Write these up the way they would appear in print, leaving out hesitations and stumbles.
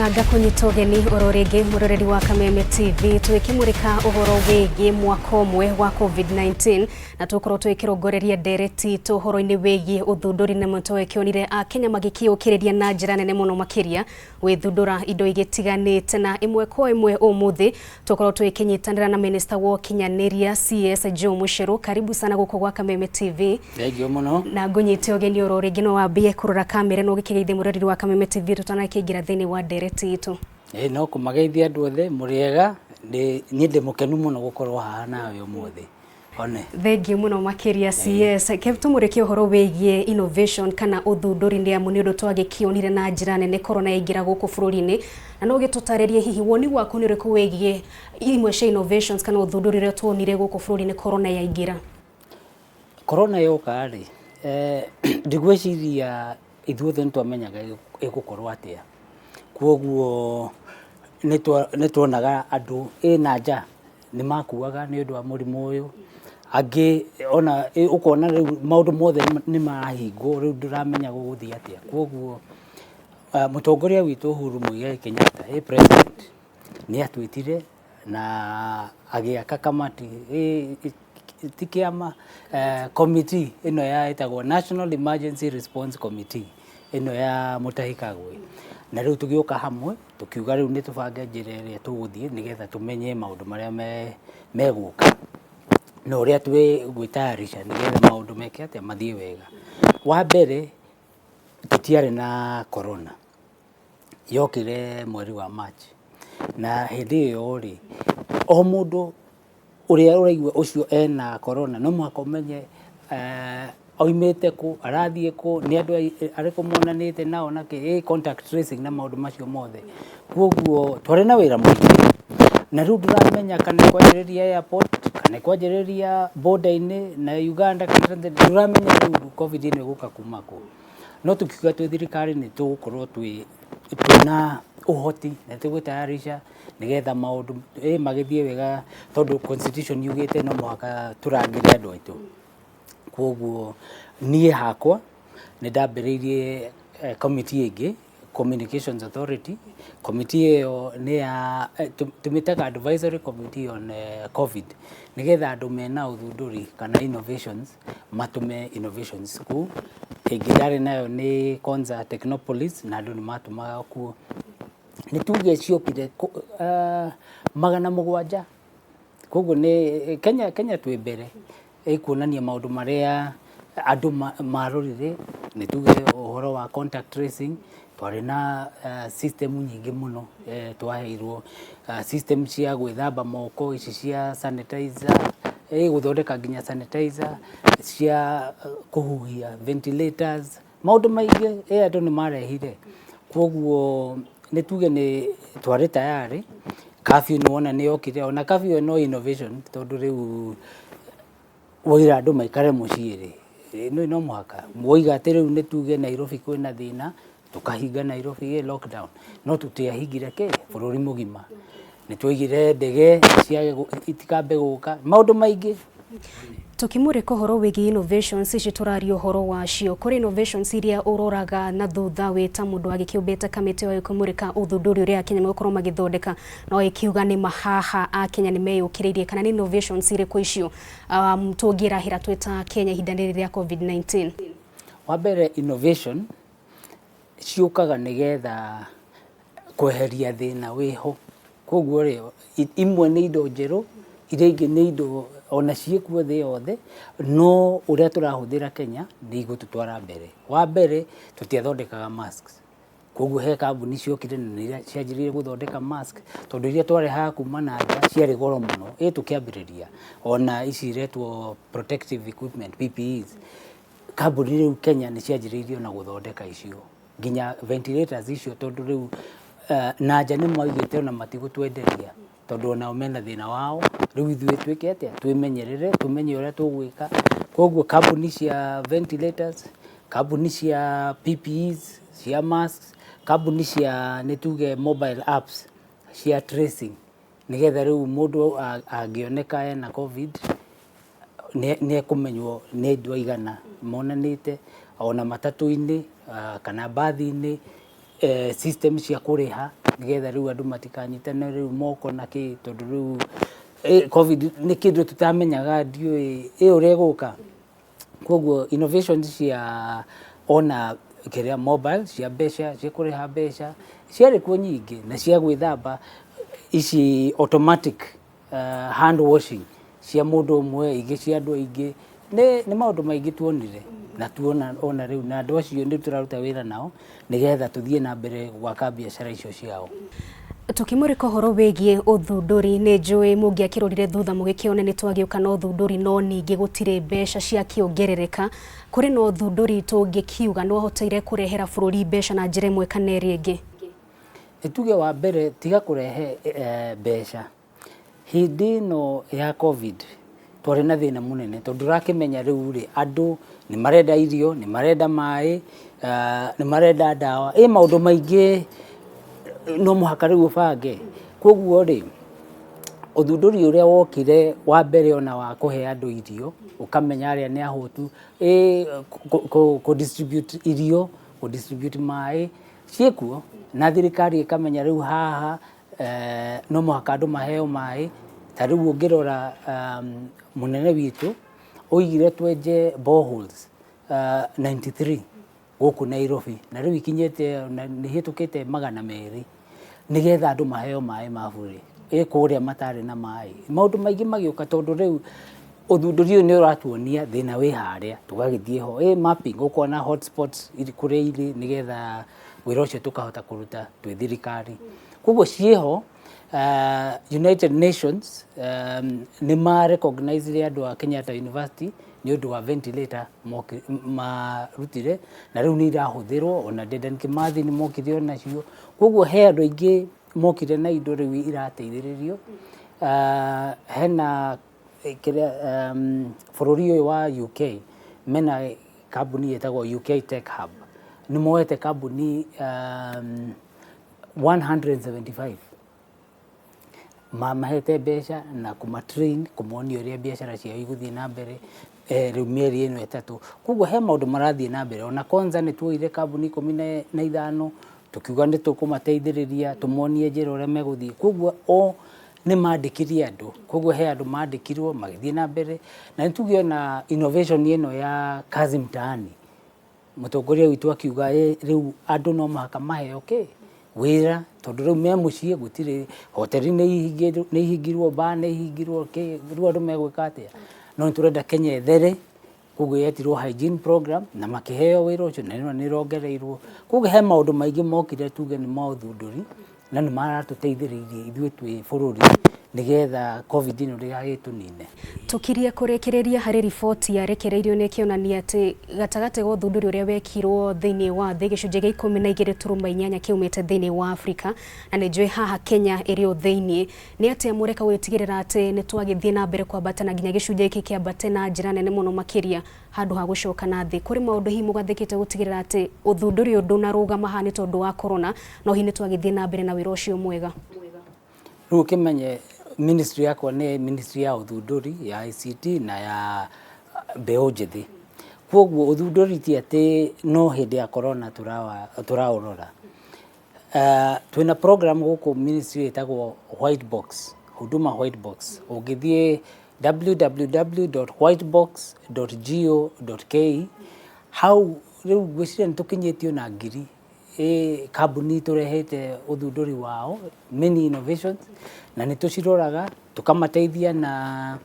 Na ngakunyita ugeni ororingi muroreri wa Kameme TV twikimurika uhoro wigie mwaka umwe wa COVID-19 na tukorwo twikirongoreria ndereti tuhoro-ini wigie uthunduri na mutwe kionire akenya magikiukiriria na njira nene muno makiria withundura indo igitiganite na imwe kwa imwe umuthi tukorwo twikinyitanira na minister wa ukinyaniria CS Joe Mucheru. Karibu sana guku gwa Kameme TV. Thengio muno. Na ngunyite ugeni ororingi no wambie kurora kamera no gikigeithia muroreri wa Kameme TV tutanakiingira thini wa ndereti itu. No kumageithia andu othe muriega ni mukenu muno gukorwo haha nawe umuthi. One. Thengio muno makiria CS. Tumurikie uhoro wigie innovation kana uthunduri ndi amu ni undu twagikionire na njira nene corona yaingira guku bururi-ini na no gitutaririe hihi woni waku ni uriku wigie imwe cia innovations kana uthunduri ria tuonire guku bururi-ini corona yaingira. Corona yoka ri ndigwiciria ithuothe nitwamenyaga igukorwo atia. Kwoguo nitwonaga andu na nja ni makuaga ni undu wa murimu uyu angi ona ukona riu maundu mothe ni marahingwo riu ndiramenya guguthia atia. Kwoguo mutongoria witu Uhuru Kenyatta president ni atwitire na agiaka kamati tikiama committee ino ya itagwo National Emergency Response Committee ino ya mutahikagwe na riu tugioka hamwe tukiuga riu ni tubange njira iria tuguthie nigetha tumenye maundu maria meguka na uria twigwitayarisha nigetha maundu meke atia mathie wega. Wa mbere tutiare na corona yokire mweri wa March na hindi iyo ri o mundu uria uraigwa ucio ena corona no mwaka umenye oimete ku arathie ku ni andu ariku monanite nao nake contact tracing na maundu macio mothe. Kwoguo twari na wira mwingi na riu ndiramenya kana kwanjiriria airport kana kwanjiriria border-ini na Uganda kana ndiramenya riu covid ino guka kuma ku no tukiuga twi thirikari ni tugukorwo twina uhoti na tugutayarisha nigetha maundu magithie wega tondu constitution yugite no mwaka turangire andu aitu. Kwoguo nie hakwa ni ndambiriirie committee ingi Communications Authority. Committee iyo ni ya tumitaga advisory committee on COVID nigetha andu mena uthunduri kana innovations matume innovations ku igidari nayo ni Konza Technopolis na andu ni matumaga ku ni tuge ciokire magana mugwanja. Kwoguo ni Kenya twi mbere kuonania maundu maria andu marorire ni tuge uhoro wa contact tracing twari na system nyingi muno twaheirwo system cia gwithamba moko ici cia sanitizer guthondeka nginya sanitizer cia kuhuhia ventilators maundu maingi andu ni marehire. Kwoguo ni tuge ni twari tayari curfew no ona ni yokire ona curfew no innovation tondu riu wira andu maikare muciiri no mwaka moiga ati riu ni tuge Nairobi kwina thina tukahinga Nairobi lockdown no tutiahingire ke bururi mugima ni twigire ndege cia itikambe guka maundu maingi. Tukimurika uhoro wigi innovations ici turario uhoro wacio kuri innovations iria uroraga na thutha wita mundu agikiumbite kamiti wa kumurika uthunduri uria Kenya mekorwo magithondeka no ikiuga ni mahaha a Kenya ni meyukiririe kana ni innovations iri icio tungirahira twita Kenya hindani ria COVID-19. Wa mbere innovation ciukaga nigetha kweheria thina wiho. Kwoguo ri imwe ni indo njeru iria ingi ni indo ona ciekuo thi yothe no uria turahuthira Kenya ni igututwara mbere. Wa mbere tutiathondekaga masks. Kwoguo he kambuni ciokire na cianjirire guthondeka mask tondu iria twarehaga kuma na nja ciari goro muno tukiambiriria ona ici retwo protective equipment PPEs kambuni riu Kenya ni cianjiririo na guthondeka icio nginya ventilators icio tondu riu na nja ni moigite ona matigutwenderia tondu ona mena thina wao riu ithuĩ twike atia twimenyerere tumenye uria tugwika. Kwoguo kambuni cia ventilators kambuni cia PPEs cia masks kambuni cia nituge mobile apps cia tracing nigetha riu mundu angioneka ena covid ni ekumenywo ni ndwa igana monanite ona matatu-ini kana bathi-ini system cia kuriha nigetha riu andu matikanyitane riu moko na ki tondu riu covid ni kindu tutamenyaga ndiu uria guka koguo innovations cia ona kiria mobile cia besha cia kuriha besha ciari kuo nyingi na cia gwithamba ici automatic hand washing cia mundu umwe ingi cia andu aingi ni maundu maingi tuonire na tuona ona riu na andu acio ni turaruta wira nao nigetha tuthie na mbere gwaka biashara icio ciao. Tukimurika horo wigie uthunduri ni njui mungiakirorire thutha mugikione ni twagiuka na uthunduri no ningi gutire besha cia kiongerereka kuri no uthunduri tungikiuga no hoteire kurehera bururi besha na njira imwe kana iri ingi. Ituge wa mbere tiga kurehe besha hindi no ya covid twari na thina munene tondu rakimenya riu ri andu ni marenda irio ni marenda mai ni marenda dawa maundu maingi no muhaka riu ubange koguo ri uthunduri uria wokire wa mbere ona wa kuhe andu irio ukamenya aria ni ahotu ku distribute irio ku distribute mai ciekuo na thirikari ikamenya riu haha no muhaka andu maheo mai ta riu ungirora munene witu oigire twenje boreholes 93 guku Nairobi na riu ikinyete ni hitukite magana meri nigetha andu maheo mai ma bure kuria matari na mai maundu maingi magiuka tondu riu uthunduri ni uratuonia thina wi haria tugagithie ho mapping ukona hotspots kuria iri nigetha wira ucio tukahota kuruta twi thirikari koguo cieho United Nations ni ma recognize andu a Kenyatta University ni undu wa ventilator marutire na riu ni irahuthirwo ona Dedan Kimathi ni mokithio nacio koguo he andu aingi mokire na indo riu irateithiririo hena kiria bururi wa UK mena kambuni yetagwo UK Tech Hub ni moete kambuni 175 mahete besha na kumatrain kumonia uria biashara ciao iguthie na mbere riu meri ino etatu koguo he maundu marathie na mbere ona konza ni tuire kambuni 15 tukiuga ni tukumateithiriria tumonie njira uria meguthie koguo ni mandikirie andu koguo he andu mandikirwo magithie na mbere na nituge na innovation ino ya kazi mtaani mutongoria witu akiuga riu andu no mahaka maheo wira tondu riu me mucie gutire hoteli ni ihingirwo ba ni ihingirwo riu andu megwika atia no turenda Kenya ethere koguo yetirwo hygiene program na makiheo wira ucio na ni rongereirwo koguo he maundu maingi mokire tuge ni mauthunduri na ni maratuteithiririe ithuĩ twi bururi nigetha covid ino ndigagitunine tukiria kurekereria hari riboti yarekereirio ni kionania ati gatagate go thunduri uria wekirwo thiini wa thi gicunje gia 12.8 kiumite thiini wa Afrika na ni njui haha Kenya irio thiini ni ati amureka witigirira ati ni twagithie na mbere kwambata na nginya gicunje iki kiambate na njira nene muno makiria handu ha gucoka na thi kuri maundu hi mugathikite gutigirira ati uthunduri undu na rugama hani tondu wa corona no hi ni twagithie na mbere na wira ucio mwega riu kimenye ministry yakwa ni ministry ya uthunduri ya ICT na ya mbeu njithi koguo uthunduri ti ati no hindi ya corona turaurora twina program guku ministry itagwo white box huduma white box ungithie www.whitebox.go.ke how riu gwiciria nitukinyitio na ngiri kambuni turehete uthunduri wao many innovations na nituciroraga tukamateithia na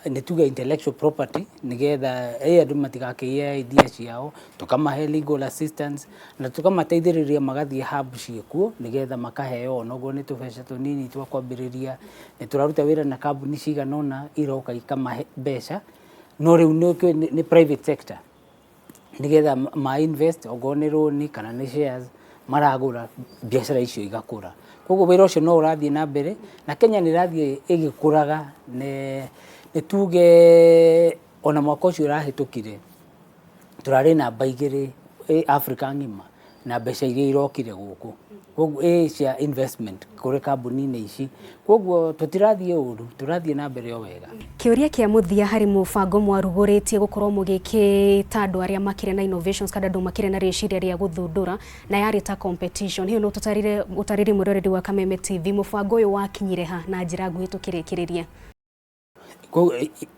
nituge intellectual property nigetha andu matigakiie idea ciao tukamahe legal assistance na tukamateithiriria magathie hub ciekuo nigetha makaheo onogo ni tubesha tunini twa kwambiriria ni turaruta wira na kambuni ciganona iroka ikamahe besha no riu ni private sector nigetha ma invest ogone loan kana ni shares maragura biashara icio igakura koguo wira ucio no urathie na mbere na Kenya ni rathie igikuraga ne tuge ona mwaka ucio urahitukire turari namba igiri Africa ngima na mbeca iria irokire guku koguo cia investment kuri kambuni-inĩ ici koguo tutirathie uru turathie na mbere o wega. Kiuria kia muthia hari mubango mwaruguritie gukorwo mugikita andu aria makire na innovations kada andu makire na riciria ria guthundura na yari ta competition hiyo no utarire muroreri wa Kameme TV mubango uyu wakinyire ha na njira nguhi tukirikiriria.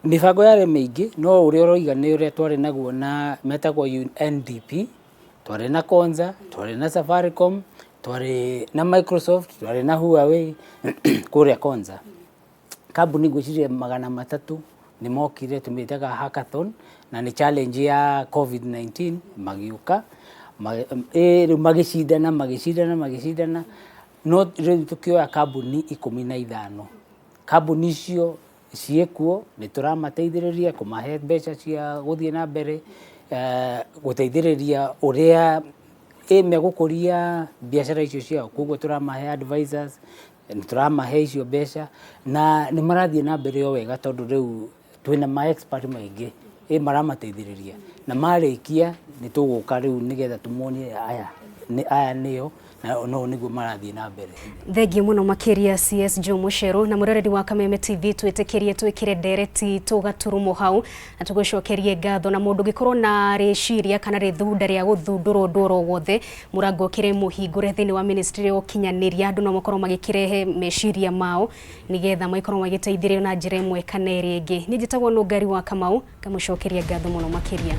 Mibango yari mingi no uria uroiga ni uria twari naguo na metagwo NDP, twari na Konza, twari na Safaricom, twari na Microsoft, twari na Huawei kuria Konza. Kambuni ngwiciria 300 ni mokire tumitaga hackathon na ni challenge ya COVID-19 magiuka magicindana no riu tukioya kambuni 15 kambuni icio ciekuo ni turamateithiriria kumahe mbeca cia guthie na mbere guteithiriria uria megukuria biashara icio ciao koguo turamahe advisors turamahe icio mbeca na ni marathie na mbere o wega tondu riu twina ma expert maingi maramateithiriria na marikia ni tuguka riu nigetha tumuonie aya niyo no niguo marathie na mbere. Thengiũ muno makiria CS Joe Mucheru na muroreri wa Kameme TV twitikirie twikire ndereti tugaturumo hau na tugucokerie ngatho na mundu gikorwo na riciria kana rithunda ria guthundura ndoro wothe murango kire muhingure thini wa ministry ya ukinyaniria andu no makorwo magikirehe meciria mao nigetha maikorwo magiteithirio na njira imwe kana iri ingi. Ni njitagwo Nungari wa Kamau ngamucokeria ngatho muno makiria.